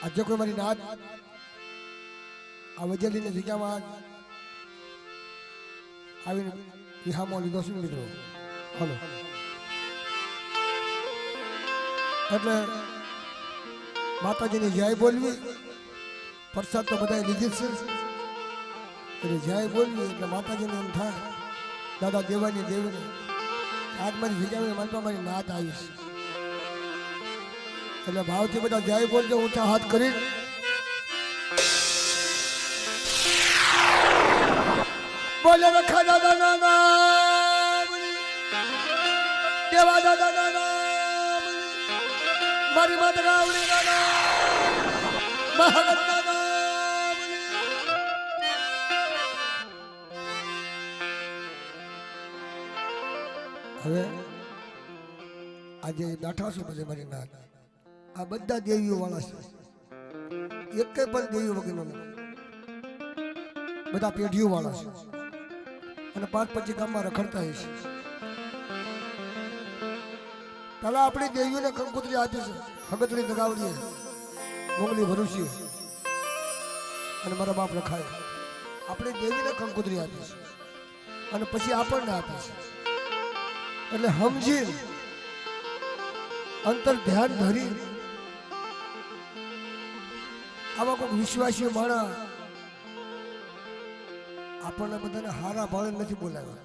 આજે કોઈ મારી નાત આ વજેલીની જગ્યામાં આવીને વિહામો લીધો છે મિત્રો. હલો એટલે માતાજીની જય બોલવી, પ્રસાદ તો બધાએ લીધી જ છે એટલે જય બોલવી એટલે માતાજીને એમ થાય દાદા દેવાની દેવને આજ મારી જગ્યાએ મારી મારી નાત આવી છે એટલે ભાવથી બધા જય બોલજો. ઊંચા હાથ કરી બોલે રખા દાદા નાના દેવા દાદા નાના મારી માતા રાવડી નાના મહાગત નાના. હવે આજે બેઠા છો બધે મારી નાત આ બધા દેવીઓ વાળા છે, એક પણ દેવીઓ વગર બધા પેઢીઓ વાળા છે અને 5-25 ગામમાં રખડતા હોય છે. પેલા આપણી દેવીઓને કંકોત્રી આપી છે, ખગતરી દગાવડીએ મોગલી ભરૂચી અને મારા બાપ રખાય આપણી દેવીને કંકોત્રી આપી છે અને પછી આપણને આપી છે. એટલે સમજી અંતર ધ્યાન ધરી આવા કોઈ વિશ્વાસી માણસ આપણને બધાને હારા ભાવે નથી બોલાવ્યા,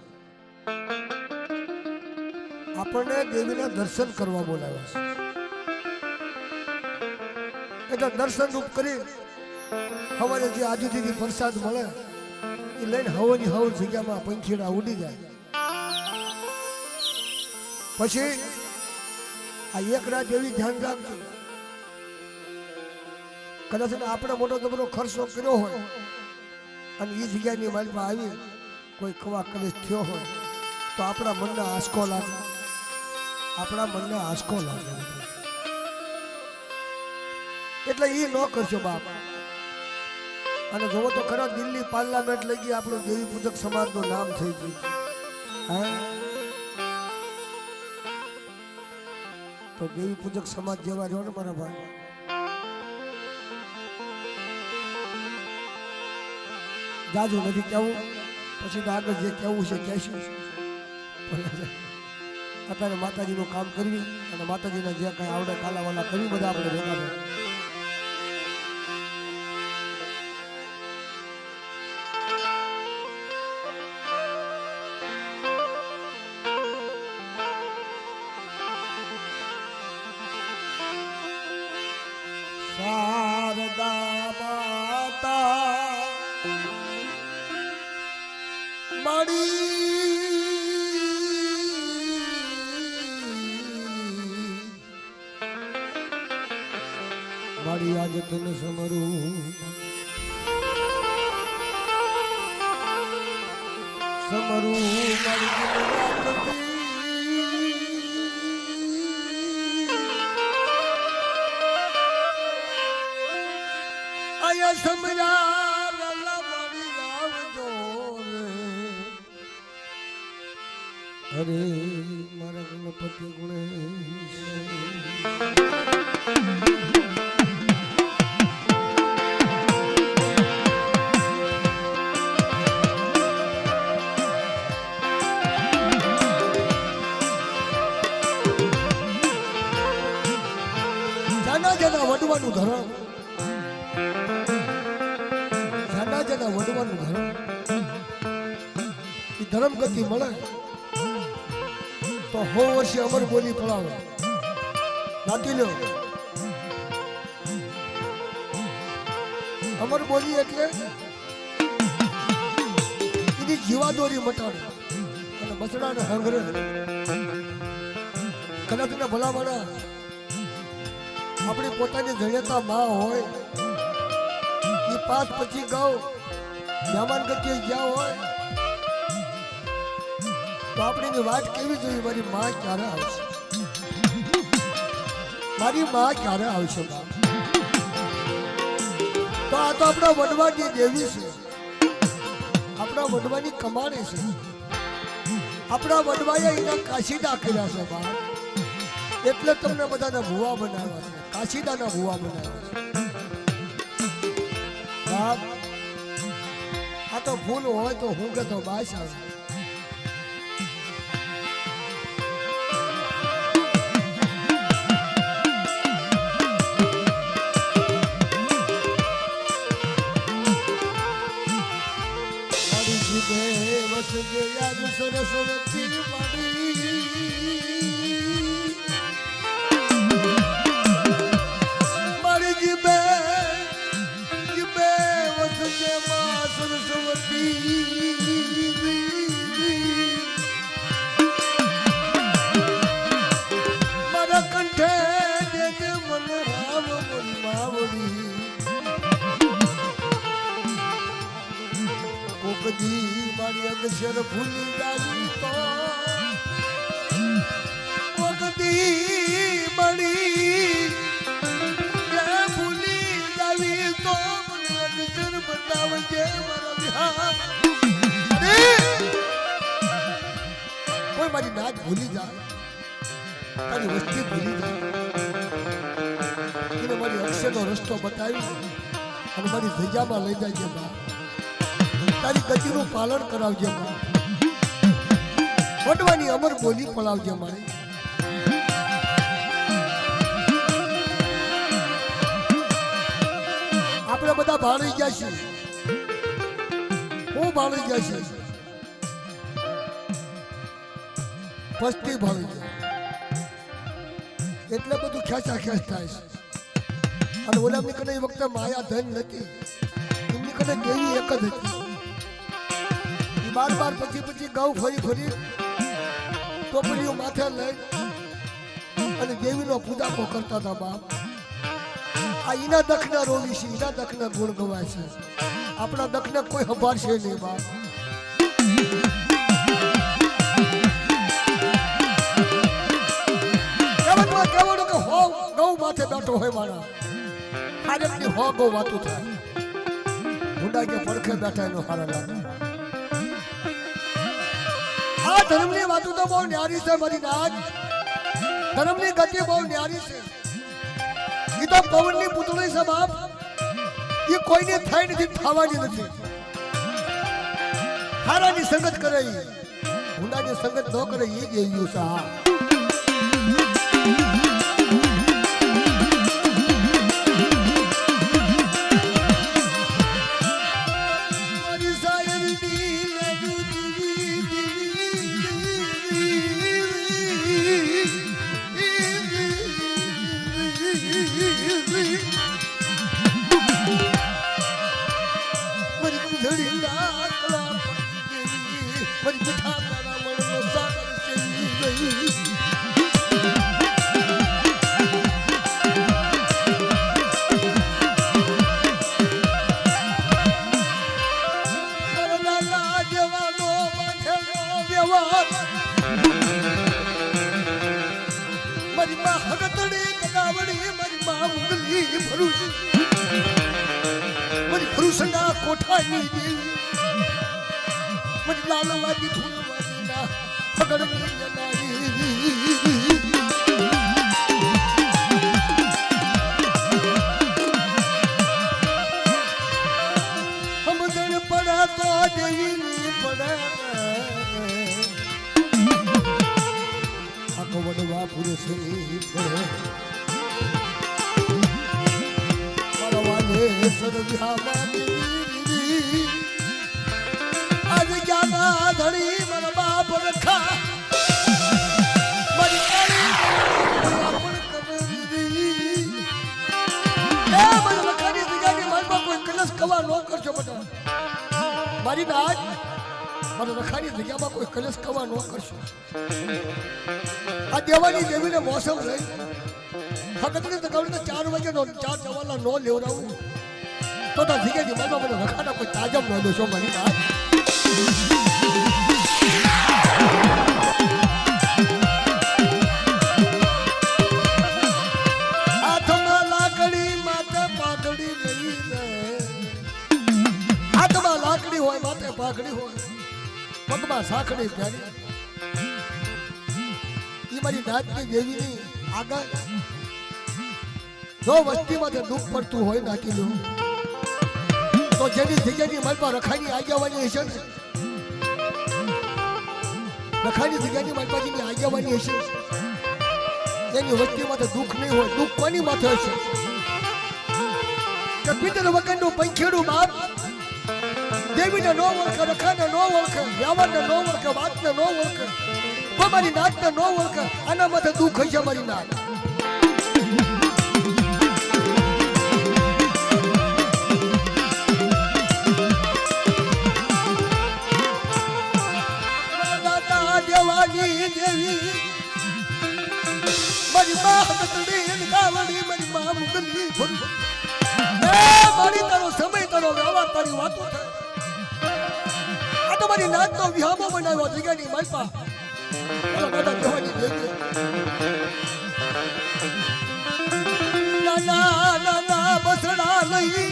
આપણને દેવીના દર્શન કરવા બોલાવ્યા છે. એટલે દર્શન રૂપ કરી સવારે જે આજુથી પ્રસાદ મળે એ લઈને હવની હવ જગ્યામાં પંખીડા ઉડી જાય. પછી આ એક રાત એવી ધ્યાન રાખજો, કદાચ આપણે મોટો જબરો ખર્ચો કર્યો હોય અને એ જગ્યાની માલિકમાં આવી કોઈ કવા કલેશ થયો હોય તો આપણા મનને આંચકો લાગે, આપણા મનને આંચકો લાગે. એટલે એ ન કરશો બાપ. અને જોવો તો ખરા દિલ્હી પાર્લામેન્ટ લઈ ગઈ આપણું દેવી પૂજક સમાજનું નામ થઈ ગયું. હા તો દેવી પૂજક સમાજ જેવા રહ્યો ને મારા ભાઈ, જાજુ નથી કેવું, પછી તો આગળ જે કેવું છે કહેશું. અત્યારે માતાજીનું કામ કરવી અને માતાજીના જે કાંઈ આવડે કાલાવાલા કરવી બધા આપણે ભેગા થાય. શારદા માતા મારી આજ તને સમરું મારી આયા સમરા મારી આવજો રે હરે મારા ગણપતિ ગુણેશ. જના વડવાનું ધર્મ, જના વડવાનું ધર્મ એ ધર્મ ગતિ મળે તો 100 વર્ષે અમર બોલી પડાવે. નાતી લો અમર બોલી એટલે એની જીવાદોરી મટાડે અને બસડાને હંગરે. કદાચ ને ભલામણા આપણી પોતાની જણેતા માં હોય એ 5-25 ગાઉ મહેમાન ગતિએ ગયા હોય તો આપણી વાત કેવી જોઈએ, મારી માં ક્યારે આવશે, મારી માં ક્યારે આવશે. તો આ તો આપણા વડવાની દેવી છે, આપણા વડવાની કમાણી છે, આપણા વડવાએ એના કાશીદા કર્યા છે બાપ. એટલે તમને બધાના ભૂવા બનાવ્યા છે, કાશીદાના ભૂવા બનાવ્યા છે. બાપ આ તો ફૂલ હોય તો હું કે તો બાસ આવે સરસ્વતી મારી જીબે વસજે માં સરસ્વતી મારા કંઠે દેજે મન રામ બોલી માવલી કોકદી મારી અક્ષર ભૂલી જાવી તો કોકદી મારી ભૂલી જાવી તો મને અક્ષર બતાવજે મારા વિહાર કોઈ મારી નાચ ભૂલી જાય તારી વસ્તી ભૂલી જાય એને મારી અક્ષરનો રસ્તો બતાવી અને મારી ધજામાં લઈ જાય છે બા તારી ગતિનું પાલન કરાવજે વડવાની અમર બોલી પડાવજે મારે આપણે બધા ભાળી ગયા છીએ હું ભાળી ગયા છીએ પસ્તી ભાળી ગયા એટલે બધું ખેંચા ખેંચ થાય છે અને ઓલામની કને એ વખતે માયા ધન નથી એમની કને દેવી એક જ હતી બાર પછી ગાઉ ફરી ટોપલીઓ માથે લઈ અને દેવીનો પૂજાપો કરતા હતા બાપ આ એના દખના રોવી છે એના દખના ગુણ ગવાય છે આપણા દખને કોઈ સંભાળશે નહીં બાપ કહેવાનું કે હો ગૌ માથે બેઠો હોય મારા આરતની હો ગૌ વાતું થાય હુંડા કે પડખે બેઠા એનો હારા લાગે આ ધર્મની વાતો તો બહુ ન્યારી છે મારી નાચ ધર્મની ગતિ બહુ ન્યારી છે એ તો પવનની પૂતળી છે બાપ એ કોઈને થઈ નથી થવાની નથી હારાની સંગત કરે હુંડાની સંગત ન કરે એ જ એવું છે હા કોઠાની દેવી મને લાલવાદી ફૂલવાદી ના પગડની જનારી હમદણ પડા તો દેવીની પડા આખો વડવા પુરુષની પડે પરવાને સરવ્યામાં आज ज्ञाना धड़ी मन बाप रखा मन अपन कबरी ए मन रखानी दिगानी मन बाप कोई कलश कवा नो करजो बटा मारी नाच मन रखानी दिगामा कोई कलश कवा नो करशो आ देवानी देवीने मौसम रही हकतने तकावने 4 वागे नो 4 जवाला नो लेवराऊ तो दिगानी मन बाप रखाना कोई ताजम नो दो शो मारी नाच હાથમાં લાકડી માથે પાઘડી લઈને હાથમાં લાકડી હોય માથે પાઘડી હોય પગમાં સાંકડી પહેરી એ મારી નાચની દેવીની આગળ જો વસ્તીમાંથી દુઃખ પડતું હોય નાખી લો તો જેની જગ્યાની માલપા રખાઈની આગેવાની હશે ને, રખાઈની જગ્યાની માલપાજીની આગેવાની હશે, એની વસ્તીમાં તો દુઃખ નહીં હોય. દુઃખ કોની માથે હશે? કે પિતર વગરનું પંખેડું બાપ દેવીને નો ઓળખે, રખાને નો ઓળખે, વ્યાવારને નો ઓળખે, વાતને નો ઓળખે, કોઈ મારી નાતને નો ઓળખે. આના માથે દુઃખ હશે મારી નાત. દેવાની દેવી મારી મા હતડી ગાવડી મારી મા મુગલી ફોન એ મારી તારો સમય તારો વ્યવહાર તારી વાતો છે. આ તો મારી નાત નો વિહામો બનાવ્યો જગ્યાની માલપા દાદા દેવાની દેવી. નાના નાના બસડા લઈ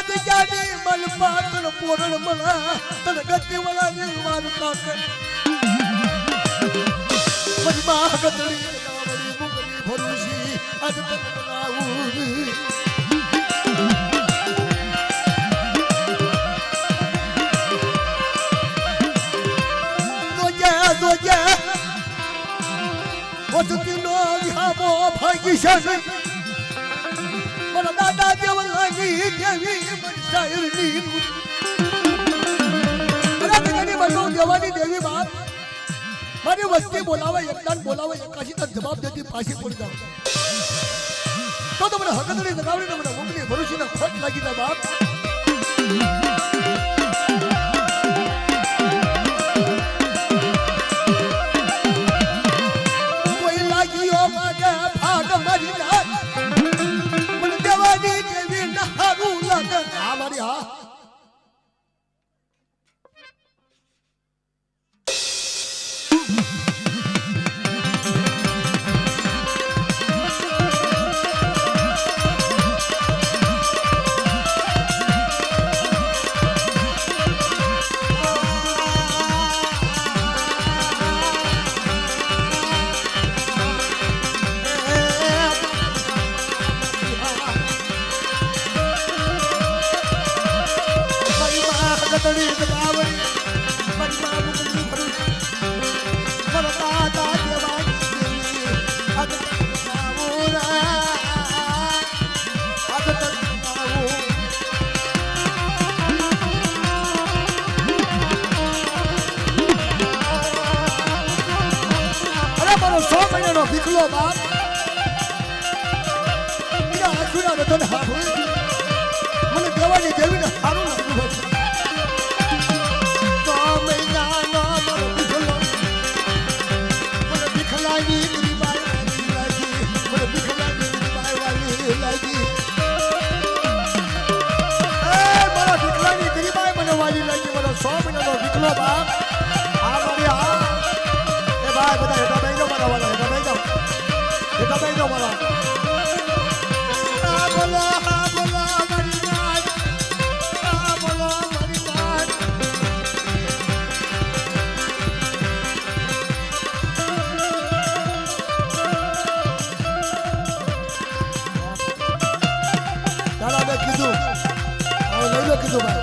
જગ્યાની માલપા તન પોરણ મળા તન ગતિ વાળા ની વાર્તા કર મારી મા ગતડી ગાવડી મુગલી ભરુસી આજ તન બનાવું દોજે વસતીનો વિહામો ભાગી છે. મારા દાદા દેવલાની દેવી મારી શાયરની દેવાની દેવી બાપ મારી વસ્તી બોલાવે, એકદાન બોલાવે, એકાશી તક જવાબ દેતી પાછી પડી જાવ તો મને હકતડી લગાવડીને મને મુગલી ભરુસીને ખોટ લાગી જાય બાપ. કોઈ લાગ્યો માગે ભાગ મારી નાખ મારી હા ભીખલો બાપ બીજા આખુના રતન હારું મને દેવાની દેવીને હારું લાગ્યું છે. તો મહિનાનો મારો ભીખલો મને ભીખલાની ગરીબાઈ વાલી લાગી, મને ભીખલાની ગરીબાઈ વાલી લાગી. એ મારા ભીખલાની ગરીબાઈ મને વાલી લાગી. મને 100 મહિનાનો ભીખલો બાપ આ મારી આ એ ભાઈ બધા હેઠા બેસી જાઓ મારા વાલા હેઠા બેસી જાઓ. Kita baik dong malah. Bola marinan, bola marinan. Dalam begitu, kalau lagi begitu bang.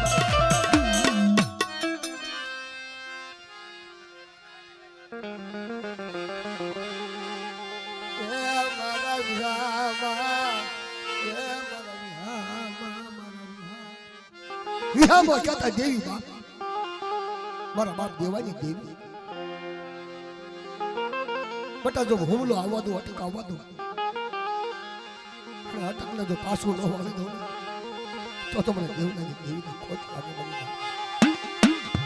વિહામો કહેતા દેવી બાપ મારા બાપ દેવાની દેવી બટા જો હુમલો આવવા દો, અટક આવવા દો, અટકને જો પાછું ન વાળી દો તો મને દેવનાની દેવીને ખોટ લાગે.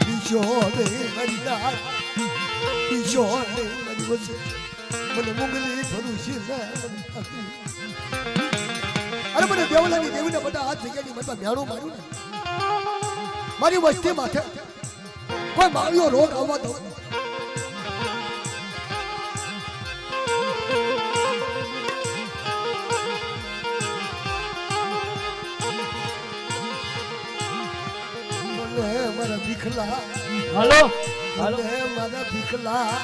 બીજો રે મારી નાર, બીજો રે મારી વસે મને મુગલી ભરુસી ને અરે મને દેવલાની દેવીને બધા હાથ જગ્યાની મતલબ મેળું માર્યું ને મારી વસ્તી માથે કોઈ માવ્યો રોગ આવવા દો. મારા ભીખલા હાલો હાલો મારા ભીખલા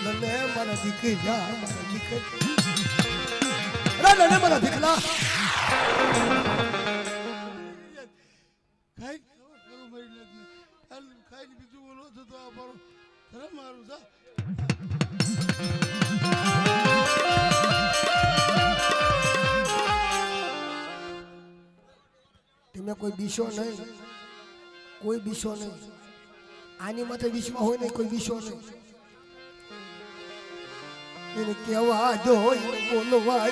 મને મારા દીકરી જા મારા દીકરી અરે મને મારા ભીખલા ખાઈને બીજું બોલો તો આ મારું ખરા મારું જા તમે કોઈ બીસો નહીં, કોઈ બીસો નહીં. આની માથે વિશ્વાસ હોય ને કોઈ બીસો નહીં. એને કેવા જો બોલવા,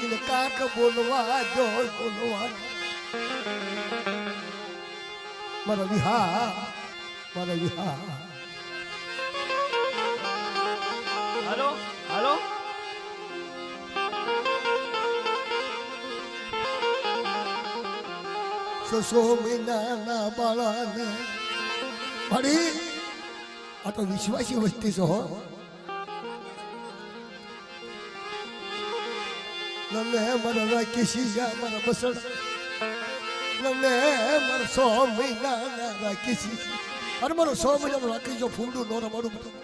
એને કાક બોલવા જો બોલવા. મારા વિહા, મારા વિહા. હાલો હાલો સસો મહિનાના બાળાને મારી આ તો વિશ્વાસી વસ્તી છો. નમે મારા રાખી શીયા મારા બસડ, નમે મારા 100 મહિનાના રાખી શી. અરે મારો 100 મહિનાનો રાખી જો ફૂંડું નો રમાડું બધું.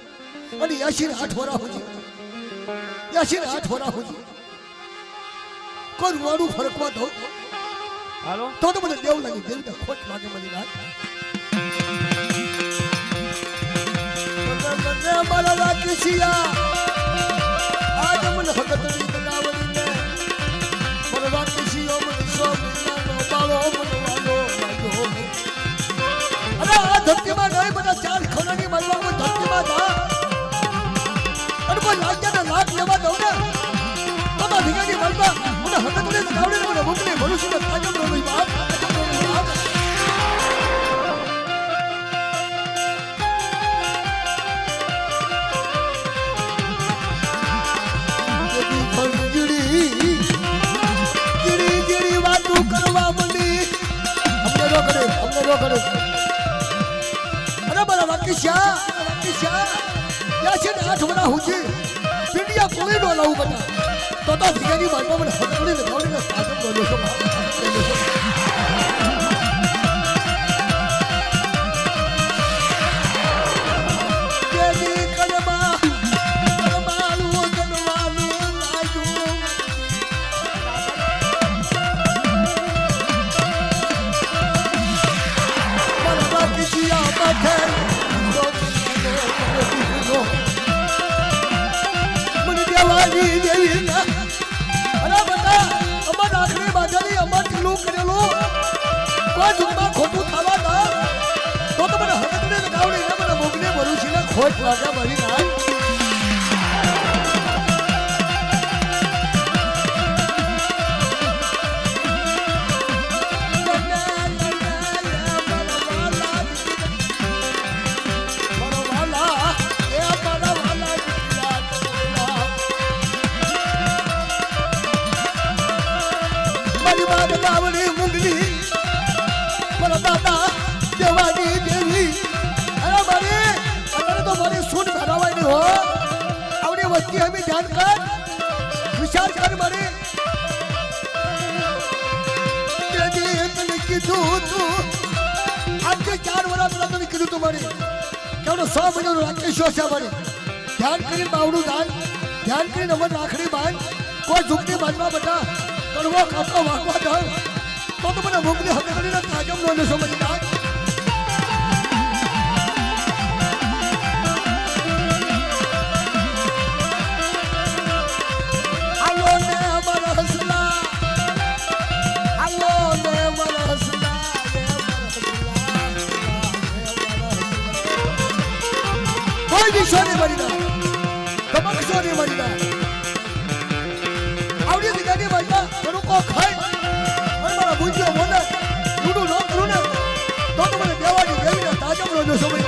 અને 88 વરા હોજી, 88 વરા હોજી કોઈ મારું ફરકવા દો. હાલો તો મને દેવ લાગી, દેવ ખોટ લાગે મને ના. મારા રાખી શીયા આજ મને હકતની બનાવડીને મારા રાખી શીયો મને 100 મહિનાનો બાળો બનવાનો લાગ્યો. અરે આ ધરતીમાં નહીં બધા 4 ખોનાની મારવા કોઈ ધરતીમાં જા અને કોઈ લાગ્યાને લાખ લેવા દઉં ને તો ભીગાની મારવા મને હકતની બનાવડીને મને ભૂખને ભરુષને તાજમ રોવી બાપ, તાજમ રોવી બાપ. કરવા મંડી અમને રો કરે, અમને રો કરે. અરે મારા વાકીશા, વાકીશા યા છે ને 8 વરા હુજી પીડિયા કોઈ નો લાવું બતા તો ભીગાની મારવા મને હકડી લગાવડીને સાજમ બોલ્યો છો. ખોટ લાગે મારી ના. ધ્યાન કર, વિચાર કર. મારે કીધું તું આજે 4 વર્ષ પહેલા તને કીધું તું મારે કેવડો 100 મહિનાનો રાકેશો છે. મારે ધ્યાન કરીને બાવડું દાન, ધ્યાન કરીને અમર રાખડી બાંધ, કોઈ ઝુકની બાંધવા બધા કડવો કાપો વાગવા દો તો મને મોકલી હકડીને તાજમ નો લેશો મારી દાન. સોની મરીના કમક સોની મરીના આવડી દીગાની મરીના કરું કો ખાઈ અને મારા ભૂજ્યો મોને ડૂડું ન કરું ને તો મને દેવાની દેવીને તાજમ નો સમય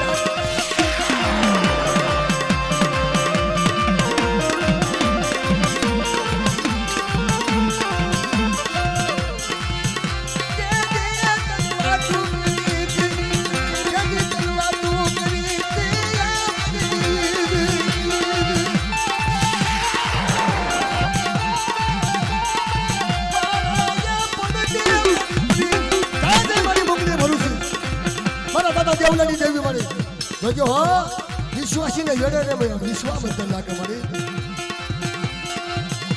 દેવલાની દેવી મારી જોજો હો વિશ્વાસીને યડે રે ભાઈ વિશ્વાસ બદલ લાગે મારી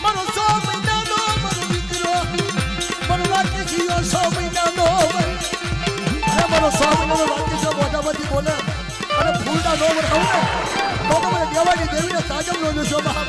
મારો 100 મહિનાનો મારો દીકરો સો મહિનાનો વર અરે મારો 100 મહિનાનો વાક્ય જો મોઢામાંથી બોલે અને ફૂલના નો વર ખાવું ને તો તમે દેવાની દેવીને સાજમ નો લેશો બાપ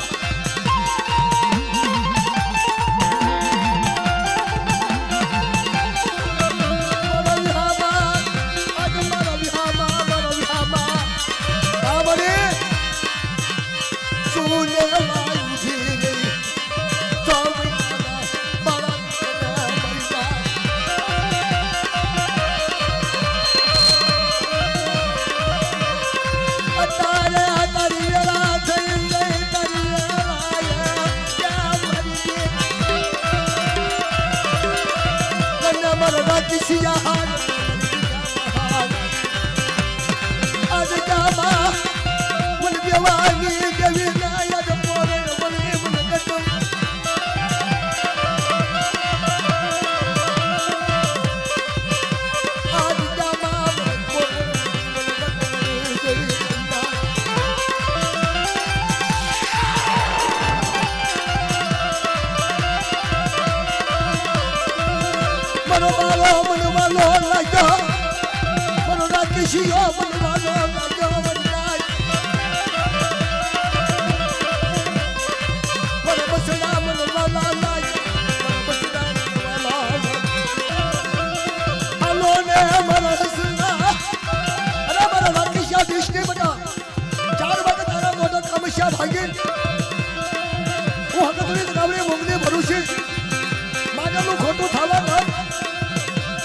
ખોટું થવા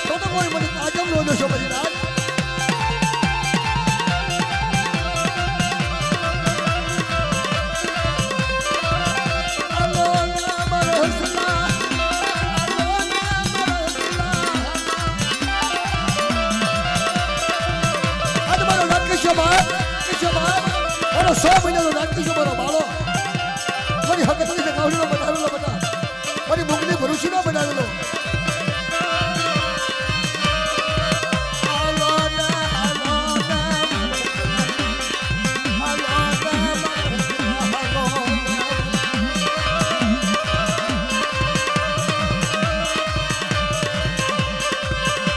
તો કોઈ મને તાજમ નો દેશો બધી રાત સો મહિનાનો રાખી છો મારો બાળો મારી હકતની ગાવડીનો બનાવેલો બટા મારી મુગલી ભરૂચીનો બનાવેલો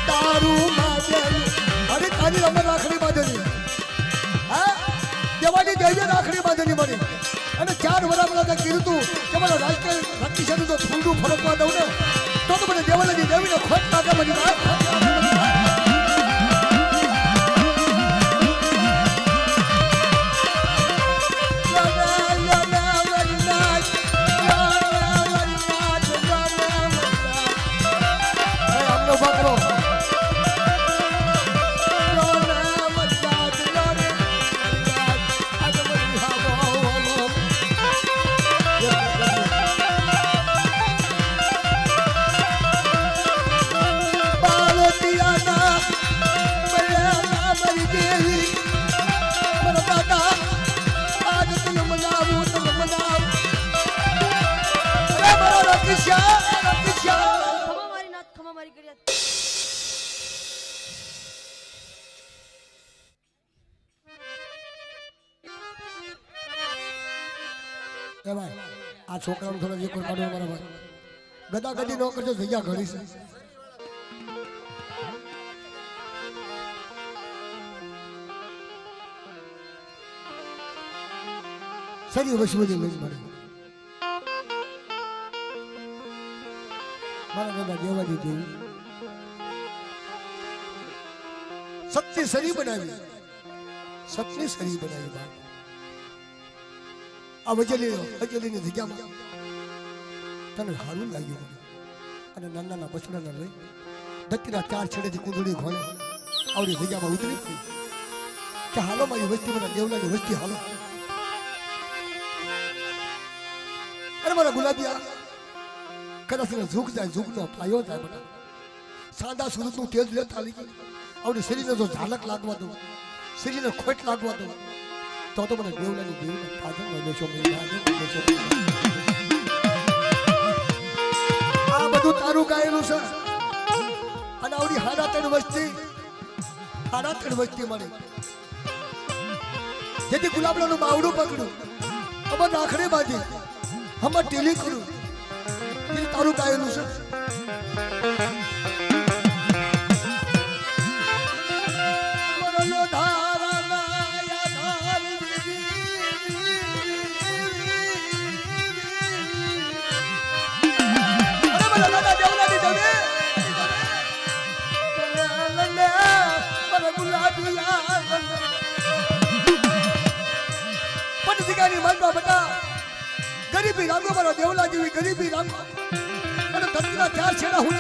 તારું માજેલી અરે તારી રમત રાખડી બાંધેલી દેવાની દેવી રાખડી બાંધેલી મળી અને 4 વર્ષ પહેલા કીધું તું કે મને રાજકીય શક્તિશાળી તો થોડું ફરકવા દઉં ને તો મને દેવાલાની દેવીને ખોટ લાગે મળી આ છોકરાનું થોડા જે કોઈ કાઢો મારા ભાઈ ગદા ગદી નો કરજો જગ્યા ઘડી છે સરી વસુજી લઈ મળે મારા ગદા દેવાજી દેવી સત્ય સરી બનાવી સત્ય સરી બનાવી બાપ આ વજલીની જગ્યામાં તને સારું લાગ્યું અને નાના બચડાના લઈ દત્તીના 4 છેડેથી કુંડળી ઘોડે આવડી જગ્યામાં ઉતરી કે હાલો મારી વસ્તી મને દેવલાની વસ્તી હાલો અરે મારા ગુલાબિયા કદાચ ઝૂક જાય ઝૂકનો પાયો જાય બધા સાદા સુરતનું તેજ લેતા લીધી આવડી શરીરને જો ઝાલક લાગવા દો શરીરને ખોટ લાગવા દો તો મને દેવલાની દેવીને પાછળ લેશો આ બધું તારું ગાયેલું છે અને આવડી હાડા ત્રણ વસ્તી મળે જેથી ગુલાબડાનું બાવડું પકડ્યું અમાર રાખડી બાંધી અમાર ટીલી કર્યું તારું ગાયેલું છે જગ્યાની માનવા બતા ગરીબી રામો મારો દેવલા જેવી ગરીબી રામો અને ધરતીના ચાર છેડા હું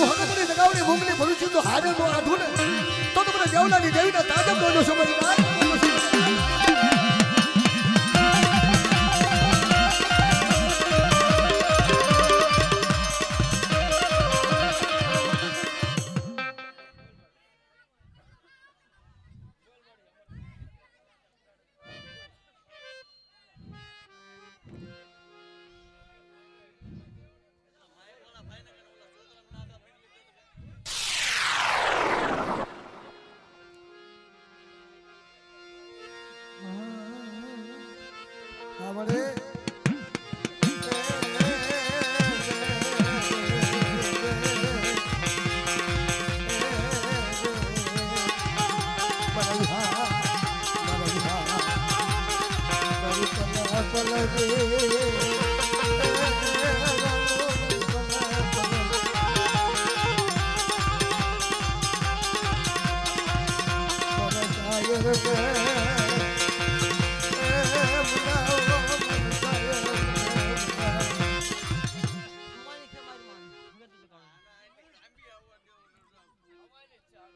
હકતની નગાવડી મોંગલી ભરું છું તો હારે નો આધું ને તો મને દેવલાની દેવીના તાજબ બોલો છો મારી વાત બોલો છો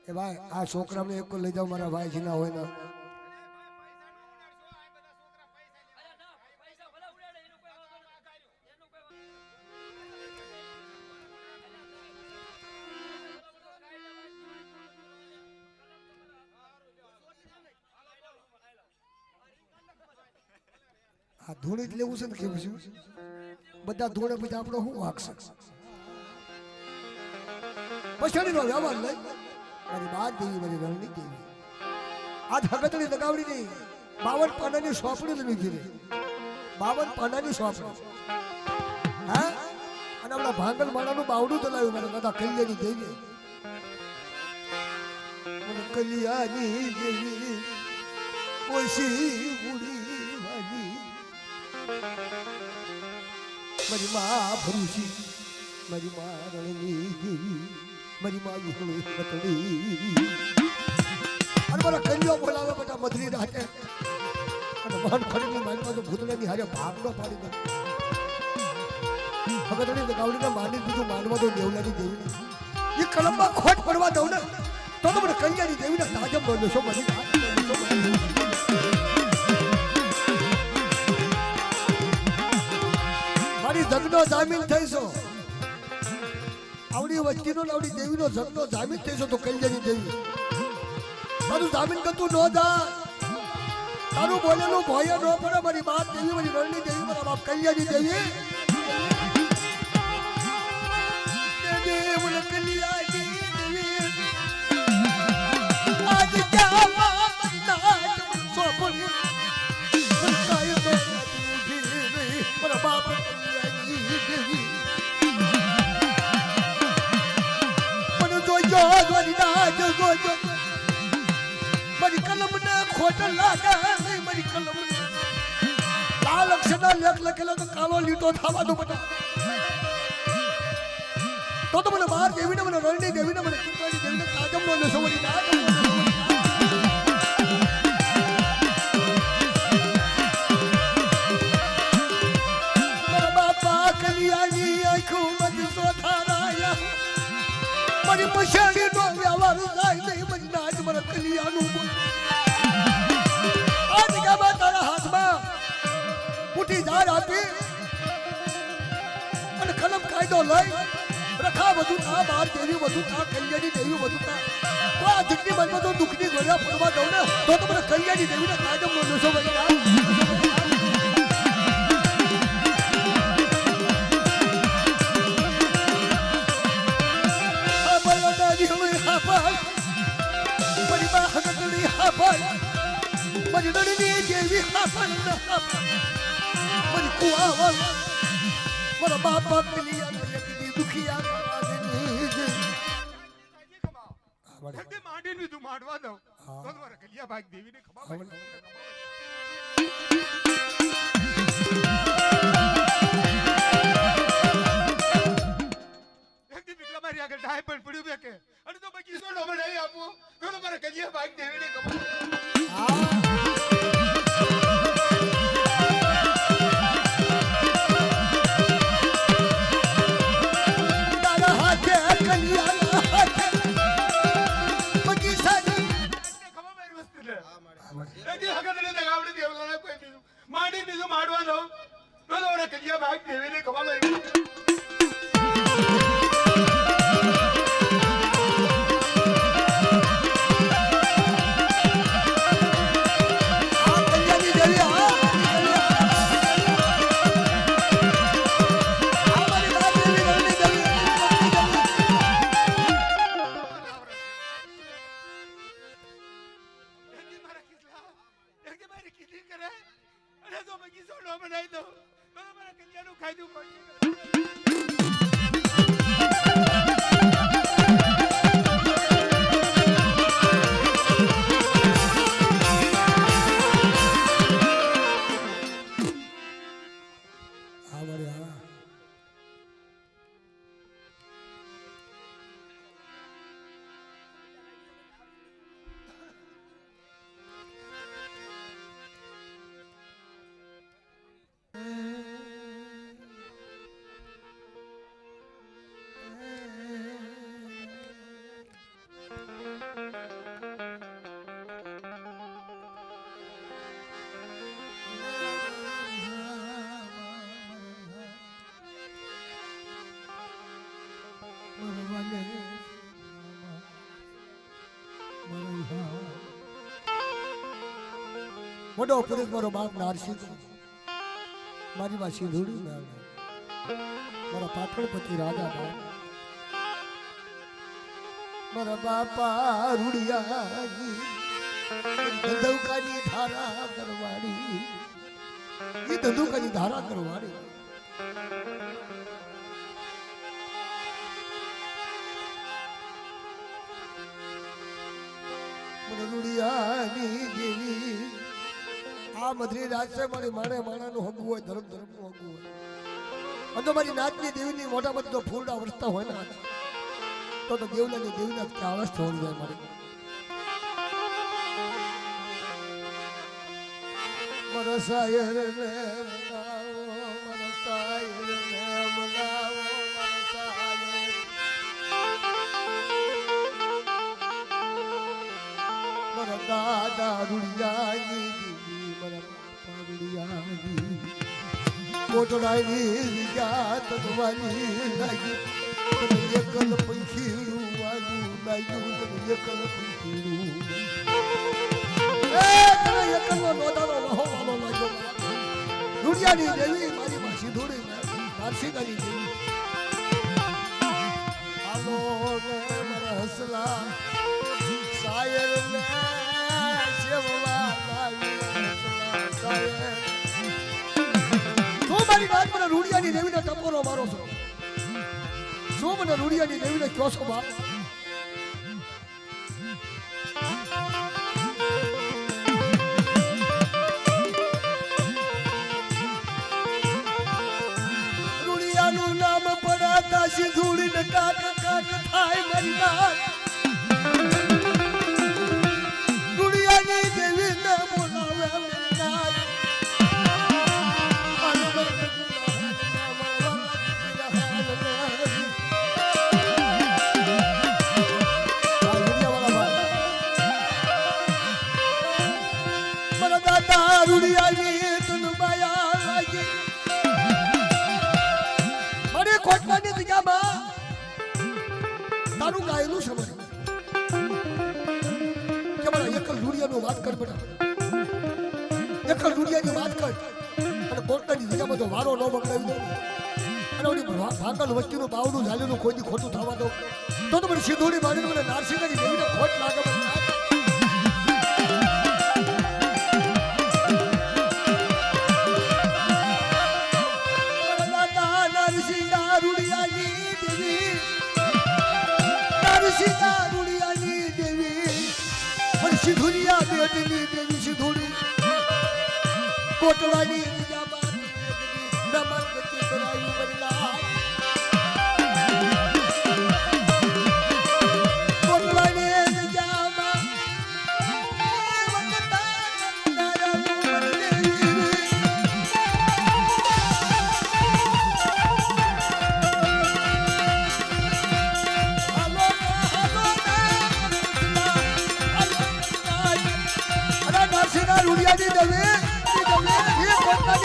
એ ભાઈ આ છોકરાને એક લઈ જાવ મારા ભાઈ છે ના હોય ને આ ધૂણી જ લેવું છે ને કેવું છે બધા ધૂણે પછી આપણો શું વાગશે પછાડીનો વ્યવહાર લઈ મારી બાદ દેવી મારી રણની દેવી આજ હગતની લગાવડી નહીં 52 પાનાની સોંપડી લીધી છે 52 પાનાની સોંપડી હા અને આપણા ભાંગલ માણાનું બાવડું ચલાવ્યું મારા દાદા કલ્યાણી દેવી મને કલ્યાણી દેવી ઓછી ઉડી વાલી મારી માં ભરૂચી મારી માં રણની દેવી મારી માં વિહળી બતડી અને મારા કન્યો બોલાવે બેટા મધરી રાતે અને મહાન ખડીની માલમાં તો ભૂતળાની હારે ભાગનો પાડી દે ભગતની ગાવડીના માની બીજું માનવા તો દેવલાની દેવી એ કલમમાં ખોટ પડવા દઉં ને તો મને કન્યાની દેવીને તાજમ બોલ્યો છો મારી મારી જગનો જામીન થઈશો આવડી વસ્તીનો આવડી દેવીનો જગનો જામીન થઈશો તો કલ્યાણી દેવી તારું જામીન કરતું ન જા તારું બોલેલું ભય ન પડે મારી બાપ દેવી મારી રણની દેવી મારા બાપ કલ્યાણી દેવી મને કલ્યાણી દેવી આજ ક્યાં સોપડી મારા બાપ કલ્યાણી દેવી મારી કલમ ને ખોટ લાગે મારી કલમ લાલ અક્ષરના લેખ લખેલો તો કાળો લીટો થવાનો બધા તો મને બહાર દેવીને મને રણની દેવીને મને કીકવાની દેવીને કાજમ નો લેશો મારી મારા બાપા કલિયાની આંખું મત સોથારાયા મારી મશાડી નો વ્યવહાર થાય નહીં મારી નાચ મારા કલિયાનું બોલ આ જગ્યામાં તારા હાથમાં ઉઠી ઝાડ આપી અને કલમ કાયદો લઈ રખા બધું તા બાર દેવી બધું તા કલ્યાણી દેવી બધું તા તો આ જગની મનમાં તો દુઃખની ગોળ્યા પડવા દઉં ને તો મને કલ્યાણી દેવીને કાયદો નો લેશો મારી રણની દેવી મારી કુવાવલ મારા બાપા કલિયા દુખિયા માંડીને તું માંડવા દઉં તો મારા કલિયા ભાગ દેવીને ખબર મારી આગળ ડાય પણ પડ્યું બે કે અને તો બાકી સો ડોબલ નહીં આપું તો મારા કલિયા ભાગ દેવીને ખબર મારા કલિયા ભાઈ દેવીને ખબર લાગી આ કલ્યાણી દેવી આ મારી બાપ દેવી રણની દેવી એકી મારા કિસલા એકી મારી કીધી કરે અને તો મેં કિસો નો બનાવી દો તો મારા કલિયાનું ખાઈ દઉં પડશે આ મારી આ મોટો પુરુષ મારો બાપ નારસિંહ મારી માં સિંધુડી મારા પાટણપતિ રાજા બાપ મારા બાપા રૂડિયાની ધંધુકાની ધારા કરવાડી એ ધંધુકાની ધારા કરવાડી રૂડિયાની દેવી આ મધરી રાત છે મારી માણે માણાનું હગવું હોય ધર્મ ધર્મનું હગવું હોય અને તો મારી નાચની દેવીની મોટા મોટી તો ફૂલડા વરસતા હોય ને તો દેવલાની દેવીના ક્યાં અવસ્થા હોવી જાય મારી મારા સાયર ને મનાવો મારા સાયર ને મનાવો મારા સાયર મારા દાદા રૂડિયાની દેવી મારા બાપા રૂડિયાની કોટડાની જાત તમારી લાગી તને એકલ પંખીડું વાગું લાગ્યું તને એકલ પંખીડું તને એકલનો નોંધાનો વહો વાલો લાગ્યો રૂડિયાની દેવી મારી માં સિંધુડી નારસિંગાની દેવી આલો ને મારા હસલા સાયર ને સેવવા લાવી હસલા સાયર તું મારી નાચ મને રૂડિયાની દેવીને ટપોરો મારો છો શું મને રૂડિયાની દેવીને કહો છો બાપ રૂડિયાનું નામ પડાતા સિંધુડીને કાક કાક થાય મારી નાચ રૂડિયાની દેવીને બોલાવે મારી નાચ રૂડિયાની તું માયા લાગી મને કોટવાની જગ્યામાં તારું ગાયેલું છે મને કે મારા એકલ રૂડિયાનું વાત કર બેટા એકલ રૂડિયાની વાત કર અને કોટવાની જગ્યામાં તો વારો ન બગડાવી દો અને ઓલી ભાંગલ વસ્તીનું બાવનું ઝાલેલું કોઈ દી ખોટું થવા દો તો મને સિંધુડી મારીને મને નારસિંગાની દેવીને ખોટ લાગે મને સિંધુરિયા બેટની દેવી સિંધુડી કોટવાની નિજાબાદ નમન ગતિ કરાયું બદલા કોટવાની નિજાબાદ રૂડિયાની દેવી એ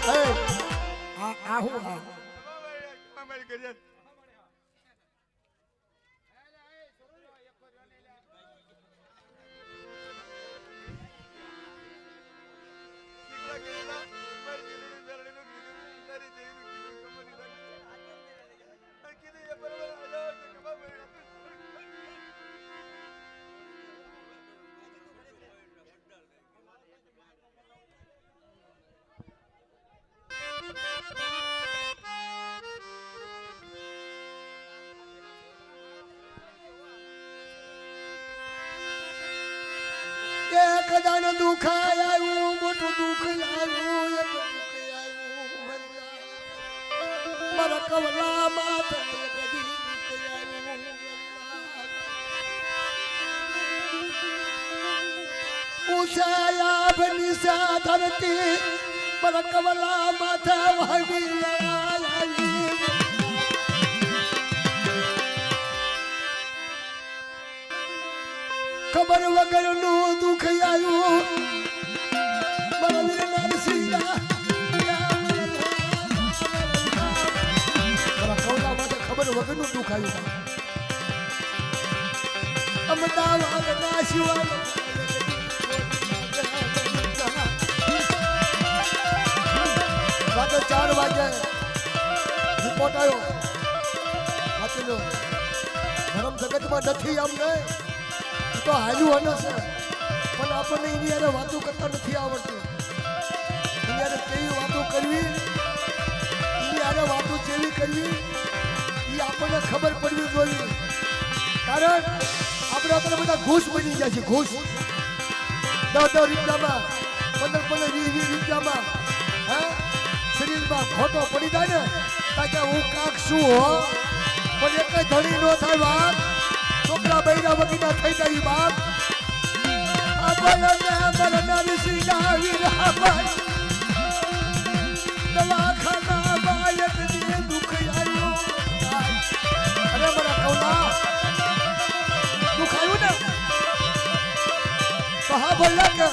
એ આ હું આ મારી કરી એક દાન દુઃખ આવ્યું મોટું દુઃખ આવ્યું એક દુઃખ આવ્યું મારા કવલા માથે કદી દુઃખ આવ્યું ઉષાયા બની સા ધરતી મારા કવલા માથે વાવી આવી ખબર વગરનું દુઃખ આવ્યું મારા વીરના નરસિંહા મારા કવલા માટે ખબર વગરનું દુઃખ આવ્યું અમદાવાદના શિવાલય રાતે 4 વાગે રિપોર્ટ આવ્યો વાંચી લો ધર્મ જગતમાં નથી આમ નહીં તો હાલ્યું હને છે પણ આપણને એની યારે વાતો કરતા નથી આવડતું એની યારે કેવી વાતો કરવી એની યારે વાતો કેવી કરવી એ આપણને ખબર પડવી જોઈએ કારણ આપણે બધા ઘૂસ બની ગયા છે ઘૂસ 10 રૂપિયામાં 15 20 રૂપિયામાં હે શરીરમાં ખોટો પડી જાય ને તાકે હું કાક શું હો પણ એક ધણી નો થાય વાત છોકરા બૈરા વગીના થઈ જાય બાપ આપણને મરના નરસિંહા વીરાભાઈ દવાખાનામાં એક દિને દુઃખ આવ્યું અરે મારા કવલા દુઃખ આવ્યું ને તો હા બોલ્યા કે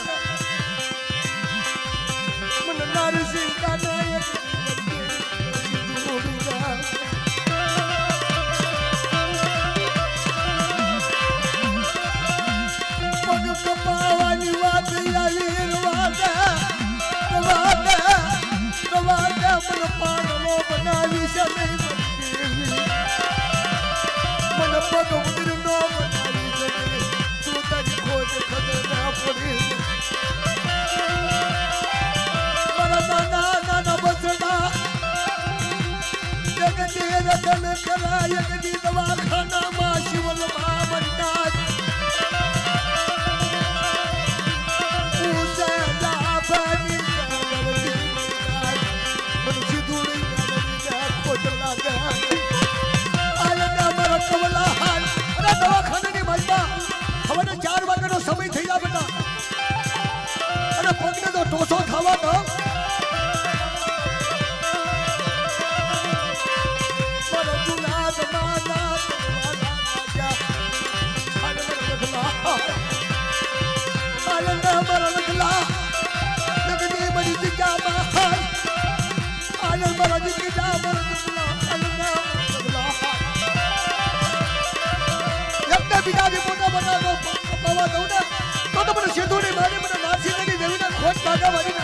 મરના નરસિંહા ને કપાવાની વાત આવી રવાદા મને પાનલો બનાવી છે નહીં મને પગ ઉતરનો બનાવી છે તું તારી ખોટ ખબર ના પડી મારા નાના બસડા જગતી રતન કરાય જગતી દવાખાનામાં શિવલમાં મરતા દવાખાનાની બાજુમાં હવે 4 વાગ્યાનો સમય થઈ જાય બેટા અને પગને તો ટોસો થવા દો બીજા મોટા બનાવો પાવા દઉં ને તો મને સીધું મારી મને નાસી નથી દેવી ખોટ ભાગાવાની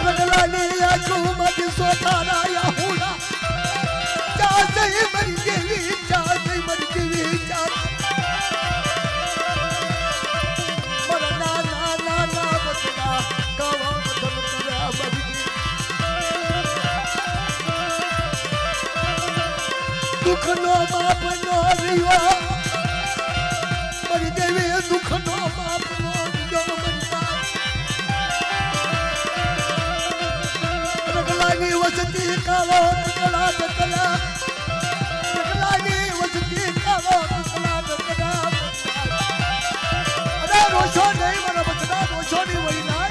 રગલાની આંખોમાંથી સોતારા યાહુડા ચા જઈ મરી જેવી ચા જઈ મરી જેવી ચા મારા નાના બચડા કાવા બદલ કર્યા મરી દુઃખનો બાપ નો રહ્યો મરી દેવી દુઃખનો બાપ નો રહ્યો મરતા રગલાની વસતી કાવો કલા કલા રગલાની વસતી કાવો કલા કલા અરે રોશો નહીં મારા બચડા રોશો નહીં વળી ના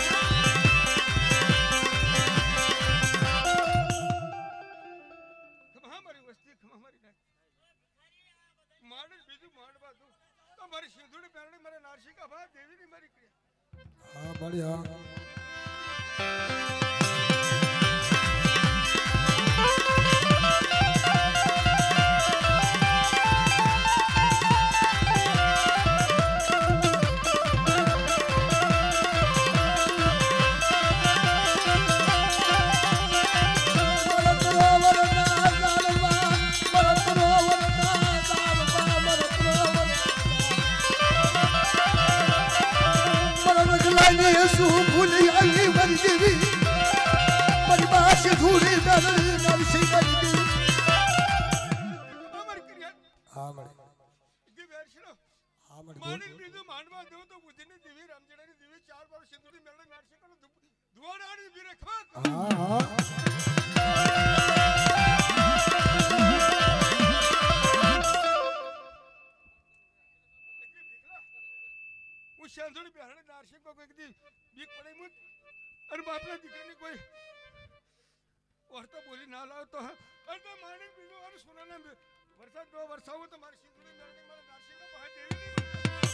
મારી વસ્તી મારી નાખ માણસ બીજું માંડવા દઉં તો મારી સિંધુડી પહેરણી મારે નારસિકા ભા દેવીની મારી ક્રિયા હા ભાળી હા મારી ક્રિયા હા મળે દી વેરશલો હા મળે માની લીધું માનવા દો તો બુદ્ધિની દેવી રામચંદ્રની દેવી ચાર વાર સિંધુડી મેળે નારસિકાનો ધુવાડાની વીરે ખા હા હા હું સિંધુડી પહેરણી નારસિકો કોઈક દી બીક પડી મુત અને બાપના દીકરાની કોઈ વાર્તા બોલી ના લાવ તો અને તો માની બીજું અને સોનાના વરસાદ દો વરસાવો તો મારી સિંધુડી મેળે મારા નારસિકા પાસે દેવી